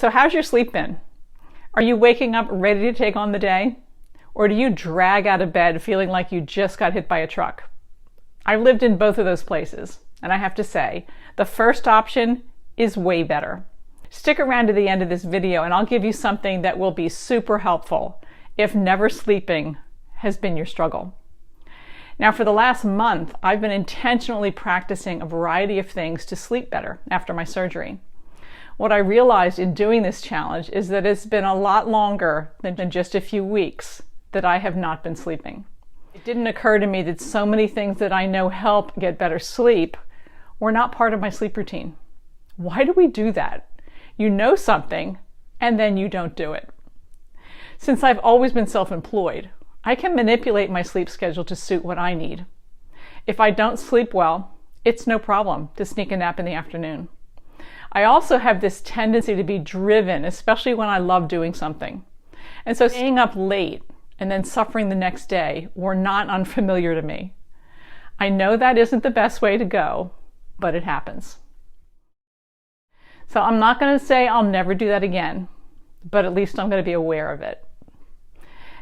So how's your sleep been? Are you waking up ready to take on the day? Or do you drag out of bed feeling like you just got hit by a truck? I've lived in both of those places, and I have to say, the first option is way better. Stick around to the end of this video and I'll give you something that will be super helpful if never sleeping has been your struggle. Now, for the last month, I've been intentionally practicing a variety of things to sleep better after my surgery. What I realized in doing this challenge is that it's been a lot longer than just a few weeks that I have not been sleeping. It didn't occur to me that so many things that I know help get better sleep were not part of my sleep routine. Why do we do that? You know something, and then you don't do it. Since I've always been self-employed, I can manipulate my sleep schedule to suit what I need. If I don't sleep well, it's no problem to sneak a nap in the afternoon. I also have this tendency to be driven, especially when I love doing something. And so staying up late and then suffering the next day were not unfamiliar to me. I know that isn't the best way to go, but it happens. So I'm not going to say I'll never do that again, but at least I'm going to be aware of it.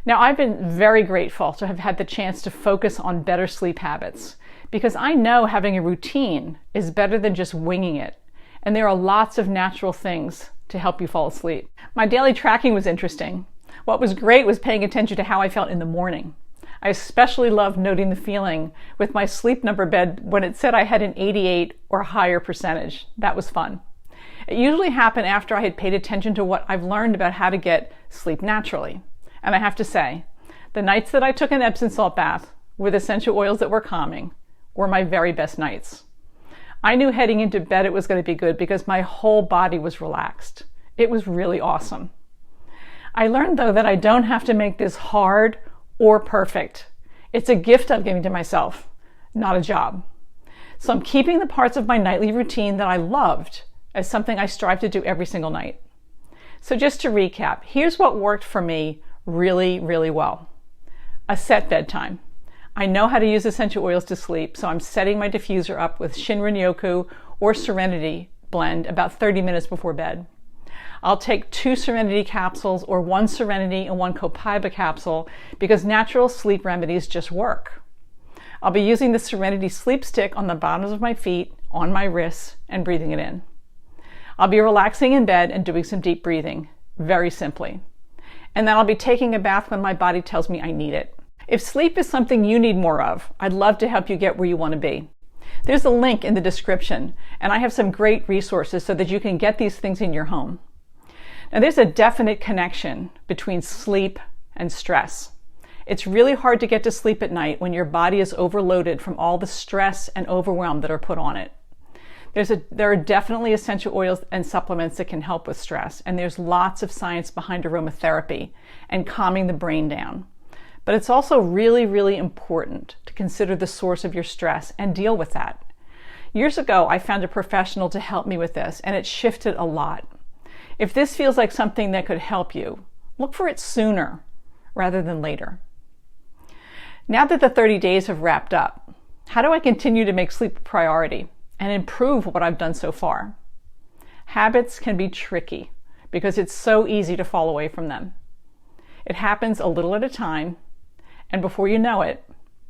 Now, I've been very grateful to have had the chance to focus on better sleep habits because I know having a routine is better than just winging it, and there are lots of natural things to help you fall asleep. My daily tracking was interesting. What was great was paying attention to how I felt in the morning. I especially loved noting the feeling with my sleep number bed when it said I had an 88 or higher percentage. That was fun. It usually happened after I had paid attention to what I've learned about how to get sleep naturally. And I have to say, the nights that I took an Epsom salt bath with essential oils that were calming were my very best nights. I knew heading into bed it was going to be good because my whole body was relaxed. It was really awesome. I learned, though, that I don't have to make this hard or perfect. It's a gift I'm giving to myself, not a job. So I'm keeping the parts of my nightly routine that I loved as something I strive to do every single night. So just to recap, here's what worked for me really, really well. A set bedtime. I know how to use essential oils to sleep, so I'm setting my diffuser up with Shinrin-yoku or Serenity blend about 30 minutes before bed. I'll take 2 Serenity capsules or 1 Serenity and 1 Copaiba capsule because natural sleep remedies just work. I'll be using the Serenity sleep stick on the bottoms of my feet, on my wrists, and breathing it in. I'll be relaxing in bed and doing some deep breathing, very simply. And then I'll be taking a bath when my body tells me I need it. If sleep is something you need more of, I'd love to help you get where you want to be. There's a link in the description, and I have some great resources so that you can get these things in your home. Now, there's a definite connection between sleep and stress. It's really hard to get to sleep at night when your body is overloaded from all the stress and overwhelm that are put on it. There are definitely essential oils and supplements that can help with stress, and there's lots of science behind aromatherapy and calming the brain down. But it's also really, really important to consider the source of your stress and deal with that. Years ago, I found a professional to help me with this, and it shifted a lot. If this feels like something that could help you, look for it sooner rather than later. Now that the 30 days have wrapped up, how do I continue to make sleep a priority and improve what I've done so far? Habits can be tricky because it's so easy to fall away from them. It happens a little at a time, and before you know it,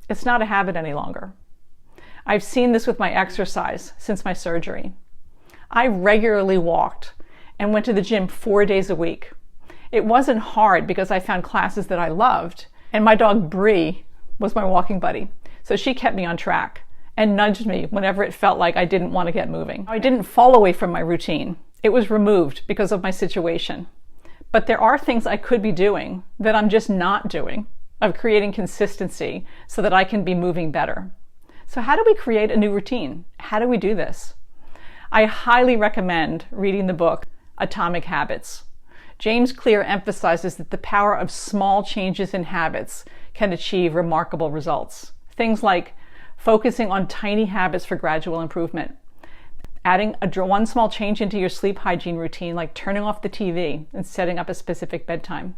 it's not a habit any longer. I've seen this with my exercise since my surgery. I regularly walked and went to the gym 4 days a week. It wasn't hard because I found classes that I loved, and my dog Bree was my walking buddy, so she kept me on track and nudged me whenever it felt like I didn't want to get moving. I didn't fall away from my routine. It was removed because of my situation. But there are things I could be doing that I'm just not doing, of creating consistency so that I can be moving better. So how do we create a new routine? How do we do this? I highly recommend reading the book Atomic Habits. James Clear emphasizes that the power of small changes in habits can achieve remarkable results. Things like focusing on tiny habits for gradual improvement, adding one small change into your sleep hygiene routine, like turning off the TV and setting up a specific bedtime.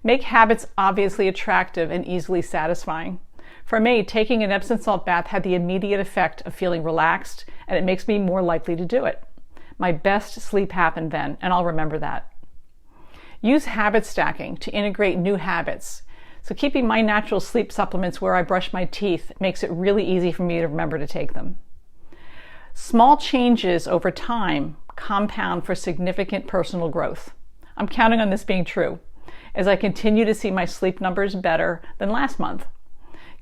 Make habits obviously attractive and easily satisfying. For me, taking an Epsom salt bath had the immediate effect of feeling relaxed, and it makes me more likely to do it. My best sleep happened then, and I'll remember that. Use habit stacking to integrate new habits. So keeping my natural sleep supplements where I brush my teeth makes it really easy for me to remember to take them. Small changes over time compound for significant personal growth. I'm counting on this being true as I continue to see my sleep numbers better than last month.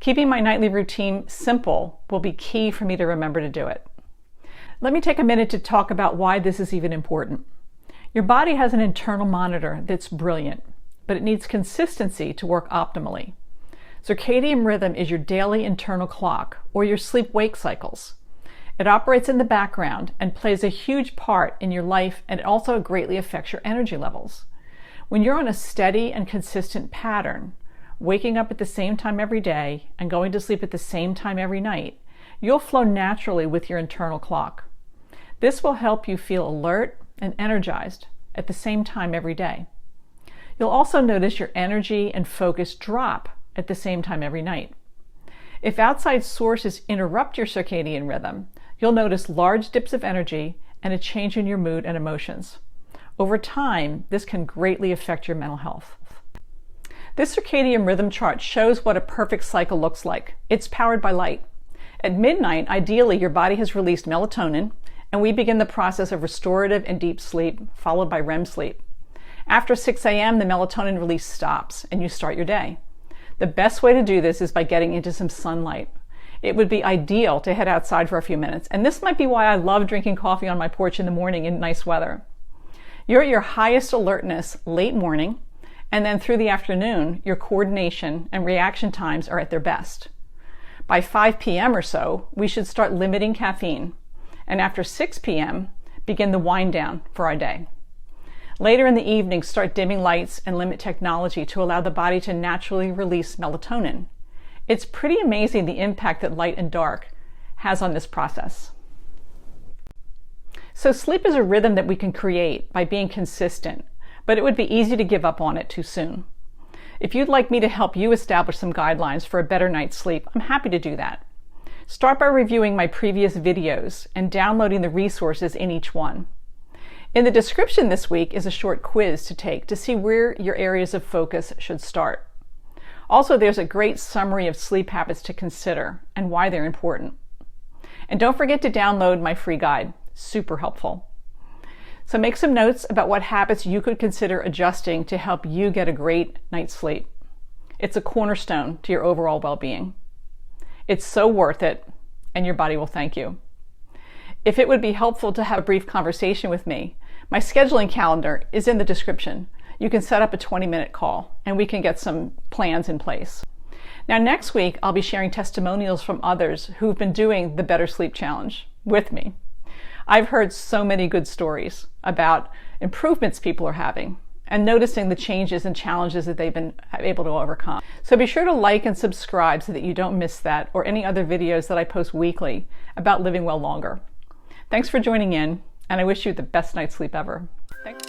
Keeping my nightly routine simple will be key for me to remember to do it. Let me take a minute to talk about why this is even important. Your body has an internal monitor that's brilliant, but it needs consistency to work optimally. Circadian rhythm is your daily internal clock, or your sleep-wake cycles. It operates in the background and plays a huge part in your life, and it also greatly affects your energy levels. When you're on a steady and consistent pattern, waking up at the same time every day and going to sleep at the same time every night, you'll flow naturally with your internal clock. This will help you feel alert and energized at the same time every day. You'll also notice your energy and focus drop at the same time every night. If outside sources interrupt your circadian rhythm, you'll notice large dips of energy and a change in your mood and emotions. Over time, this can greatly affect your mental health. This circadian rhythm chart shows what a perfect cycle looks like. It's powered by light. At midnight, ideally, your body has released melatonin, and we begin the process of restorative and deep sleep, followed by REM sleep. After 6 a.m., the melatonin release stops, and you start your day. The best way to do this is by getting into some sunlight. It would be ideal to head outside for a few minutes, and this might be why I love drinking coffee on my porch in the morning in nice weather. You're at your highest alertness late morning, and then through the afternoon, your coordination and reaction times are at their best. By 5 p.m. or so, we should start limiting caffeine, and after 6 p.m., begin the wind down for our day. Later in the evening, start dimming lights and limit technology to allow the body to naturally release melatonin. It's pretty amazing the impact that light and dark has on this process. So sleep is a rhythm that we can create by being consistent, but it would be easy to give up on it too soon. If you'd like me to help you establish some guidelines for a better night's sleep, I'm happy to do that. Start by reviewing my previous videos and downloading the resources in each one. In the description this week is a short quiz to take to see where your areas of focus should start. Also, there's a great summary of sleep habits to consider and why they're important. And don't forget to download my free guide. Super helpful. So make some notes about what habits you could consider adjusting to help you get a great night's sleep. It's a cornerstone to your overall well-being. It's so worth it, and your body will thank you. If it would be helpful to have a brief conversation with me, my scheduling calendar is in the description. You can set up a 20-minute call, and we can get some plans in place. Now, next week, I'll be sharing testimonials from others who've been doing the Better Sleep Challenge with me. I've heard so many good stories about improvements people are having and noticing the changes and challenges that they've been able to overcome. So be sure to like and subscribe so that you don't miss that or any other videos that I post weekly about living well longer. Thanks for joining in, and I wish you the best night's sleep ever. Thanks.